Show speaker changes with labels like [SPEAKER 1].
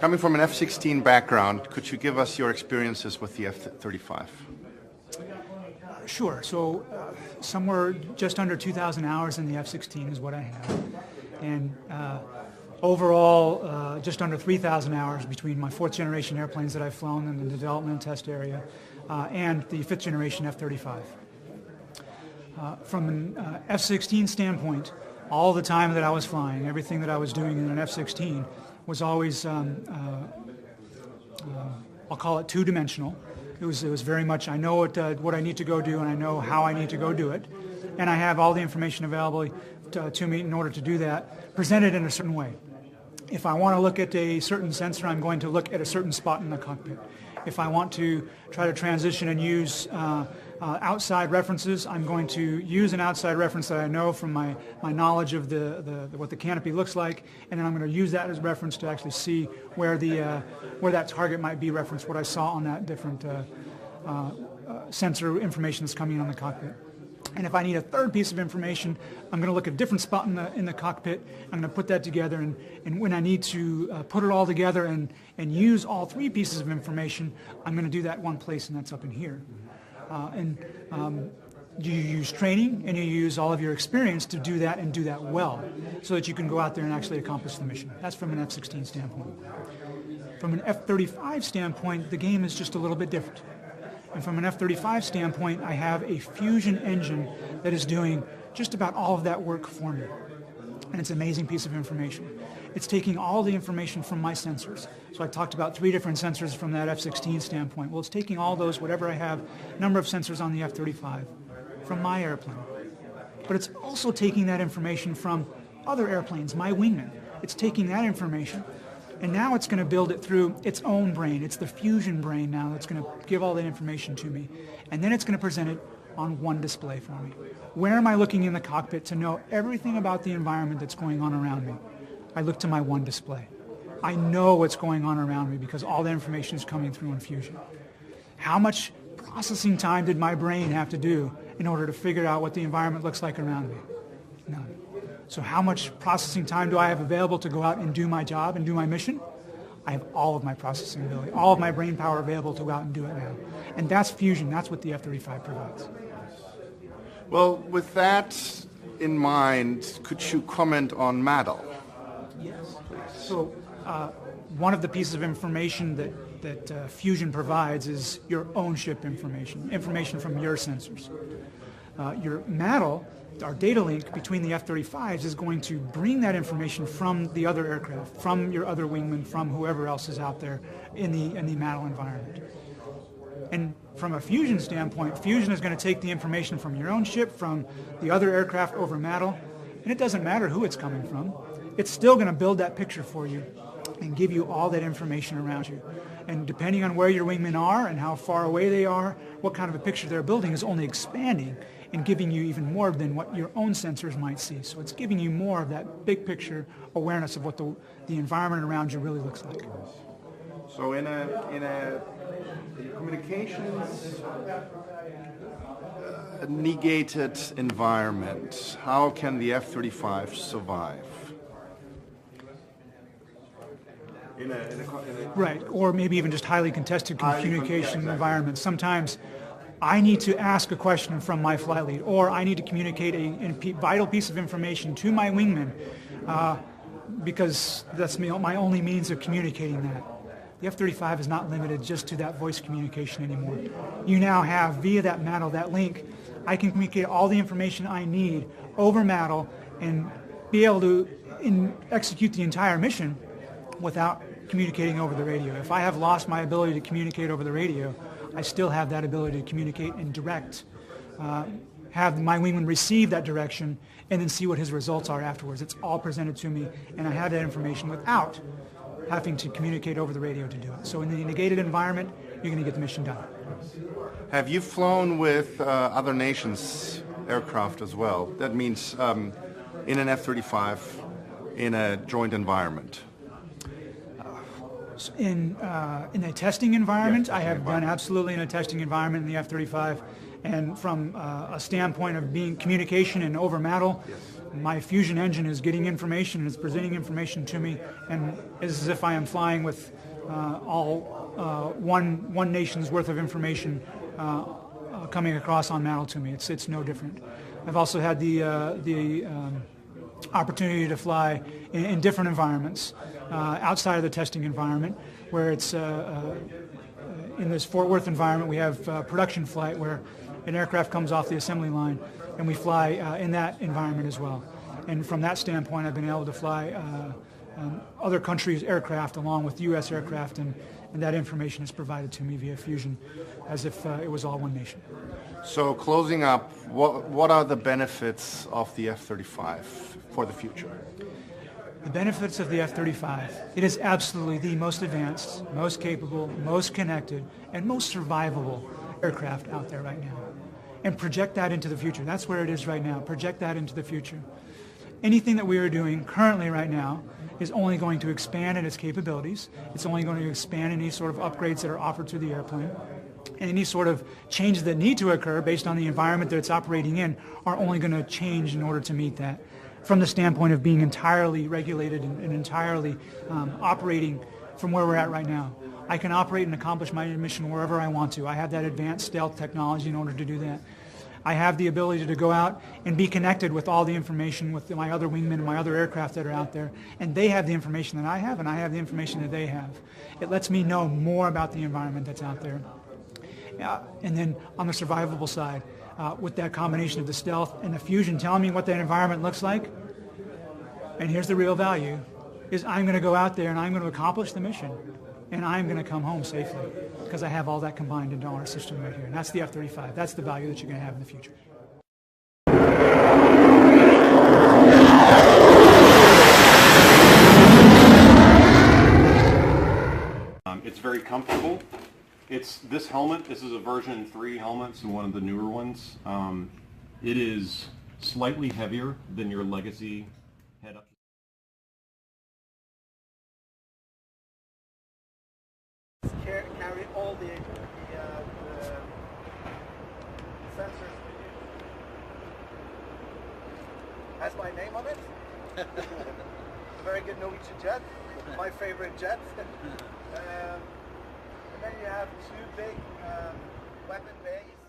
[SPEAKER 1] Coming from an F-16 background, could you give us your experiences with the F-35?
[SPEAKER 2] Sure. So somewhere just under 2,000 hours in the F-16 is what I have. And overall, just under 3,000 hours between my fourth generation airplanes that I've flown in the development and test area and the fifth generation F-35. From an F-16 standpoint, all the time that I was flying, everything that I was doing in an F-16 was always, I'll call it two-dimensional. It was very much, I know what I need to go do, and I know how I need to go do it. And I have all the information available to me in order to do that, presented in a certain way. If I want to look at a certain sensor, I'm going to look at a certain spot in the cockpit. If I want to try to transition and use outside references, I'm going to use an outside reference that I know from my knowledge of what the canopy looks like, and then I'm going to use that as reference to actually see where that target might be referenced, what I saw on that different sensor information that's coming in on the cockpit. And if I need a third piece of information, I'm going to look at a different spot in the cockpit. I'm going to put that together, and when I need to put it all together and use all three pieces of information, I'm going to do that one place, and that's up in here. You use training and you use all of your experience to do that and do that well, so that you can go out there and actually accomplish the mission. That's from an F-16 standpoint. From an F-35 standpoint, the game is just a little bit different. And from an F-35 standpoint, I have a fusion engine that is doing just about all of that work for me. And it's an amazing piece of information. It's taking all the information from my sensors. So I talked about 3 different sensors from that F-16 standpoint. Well, it's taking all those, whatever I have, number of sensors on the F-35, from my airplane. But it's also taking that information from other airplanes, my wingmen. It's taking that information, and now it's going to build it through its own brain. It's the fusion brain now that's going to give all that information to me. And then it's going to present it on one display for me. Where am I looking in the cockpit to know everything about the environment that's going on around me? I look to my one display. I know what's going on around me because all the information is coming through in fusion. How much processing time did my brain have to do in order to figure out what the environment looks like around me? None. So how much processing time do I have available to go out and do my job and do my mission? I have all of my processing ability, all of my brain power available to go out and do it now. And that's fusion. That's what the F-35 provides.
[SPEAKER 1] Well, with that in mind, could you comment on MADL?
[SPEAKER 2] Yes. So one of the pieces of information that Fusion provides is your own ship information from your sensors. Your MADL, our data link between the F-35s, is going to bring that information from the other aircraft, from your other wingman, from whoever else is out there in the MADL environment. And from a Fusion standpoint, Fusion is going to take the information from your own ship, from the other aircraft over MADL, and it doesn't matter who it's coming from. It's still going to build that picture for you and give you all that information around you. And depending on where your wingmen are and how far away they are, what kind of a picture they're building is only expanding and giving you even more than what your own sensors might see. So it's giving you more of that big picture awareness of what the environment around you really looks like.
[SPEAKER 1] So in a communications negated environment, how can the F-35 survive?
[SPEAKER 2] Right, or maybe even just highly contested communication environments. Sometimes I need to ask a question from my flight lead, or I need to communicate a vital piece of information to my wingman because that's my only means of communicating that. The F-35 is not limited just to that voice communication anymore. You now have, via that MADL, that link, I can communicate all the information I need over MADL and be able to execute the entire mission without communicating over the radio. If I have lost my ability to communicate over the radio, I still have that ability to communicate and direct, have my wingman receive that direction, and then see what his results are afterwards. It's all presented to me, and I have that information without having to communicate over the radio to do it. So in the negated environment, you're going to get the mission done.
[SPEAKER 1] Have you flown with other nations' aircraft as well? That means in an F-35, in a joint environment.
[SPEAKER 2] In a testing environment, I have done absolutely in a testing environment in the F-35, And from a standpoint of being communication and over metal, my fusion engine is getting information and it's presenting information to me, and it's as if I am flying with one nation's worth of information coming across on metal to me. It's no different. I've also had the opportunity to fly in different environments outside of the testing environment, where it's in this Fort Worth environment we have production flight where an aircraft comes off the assembly line and we fly in that environment as well. And from that standpoint I've been able to fly other countries' aircraft along with U.S. aircraft, and that information is provided to me via fusion as if it was all one nation.
[SPEAKER 1] So closing up, what are the benefits of the F-35 for the future?
[SPEAKER 2] The benefits of the F-35, it is absolutely the most advanced, most capable, most connected, and most survivable aircraft out there right now. And project that into the future. That's where it is right now. Project that into the future. Anything that we are doing currently right now is only going to expand in its capabilities. It's only going to expand any sort of upgrades that are offered to the airplane. And any sort of changes that need to occur based on the environment that it's operating in are only going to change in order to meet that. From the standpoint of being entirely regulated and entirely operating from where we're at right now. I can operate and accomplish my mission wherever I want to. I have that advanced stealth technology in order to do that. I have the ability to go out and be connected with all the information with my other wingmen and my other aircraft that are out there, and they have the information that I have, and I have the information that they have. It lets me know more about the environment that's out there. And then on the survivable side, with that combination of the stealth and the fusion telling me what that environment looks like, and here's the real value, is I'm going to go out there and I'm going to accomplish the mission, and I'm going to come home safely because I have all that combined into our system right here. And that's the F-35. That's the value that you're going to have in the future.
[SPEAKER 3] It's very comfortable. This helmet, this is a version 3 helmet, so one of the newer ones. It is slightly heavier than your legacy head-up.
[SPEAKER 4] Carry all the sensors with you. Has my name on it. Very good Norwegian jet, my favorite jet. And then you have 2 big weapon bays.